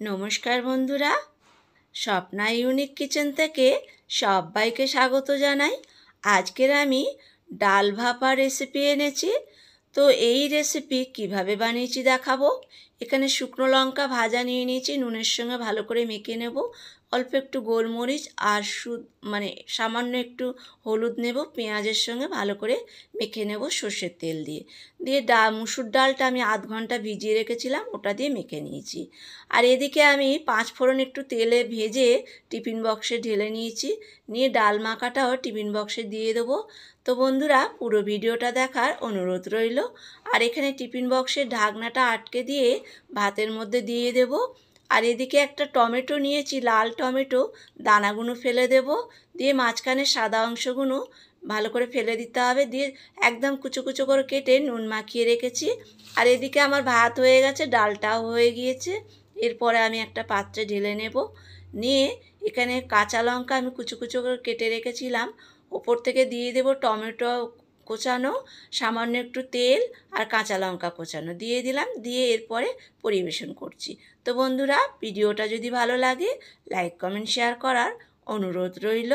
নমস্কার বন্ধুরা, Swapna unique kitchen থেকে সবাইকে স্বাগত জানাই। আজকের আমি ডাল ভাপা রেসিপি এনেছি। তো এই রেসিপি কিভাবে বানিয়েছি দেখাবো। এখানে শুকনো লঙ্কা ভাজা নিয়ে নিয়েছি, নুনের সঙ্গে ভালো করে মেখে নেব। অল্প একটু গোলমরিচ আর সামান্য একটু হলুদ নেব, পেঁয়াজের সঙ্গে ভালো করে মেখে নেব সর্ষের তেল দিয়ে। মুসুর ডালটা আমি আধ ঘন্টা ভিজিয়ে রেখেছিলাম, ওটা দিয়ে মেখে নিয়েছি। আর এদিকে আমি 5 ফোড়ন একটু তেলে ভেজে টিফিন বক্সে ঢেলে নিয়েছি। নিয়ে ডাল মাখাটাও টিফিন বক্সে দিয়ে দেবো। তো বন্ধুরা, পুরো ভিডিওটা দেখার অনুরোধ রইল। আর এখানে টিফিন বক্সের ঢাকনাটা আটকে দিয়ে ভাতের মধ্যে দিয়ে দেব। আর এদিকে একটা টমেটো নিয়েছি, লাল টমেটো, দানাগুলো ফেলে দেব। দিয়ে মাঝখানে সাদা অংশগুলো ভালো করে ফেলে দিতে হবে। দিয়ে একদম কুচো কুচো করে কেটে নুন মাখিয়ে রেখেছি। আর এদিকে আমার ভাত হয়ে গেছে, ডালটাও হয়ে গিয়েছে। এরপরে আমি একটা পাত্রে ঢেলে নেব। নিয়ে এখানে কাঁচা লঙ্কা আমি কুচো কুচো করে কেটে রেখেছিলাম, ওপর থেকে দিয়ে দেব টমেটো কোচানো, সামান্য একটু তেল আর কাঁচা লঙ্কা কোচানো দিয়ে দিলাম। দিয়ে এরপরে পরিবেশন করছি। তো বন্ধুরা, ভিডিওটা যদি ভালো লাগে লাইক কমেন্ট শেয়ার করার অনুরোধ রইল।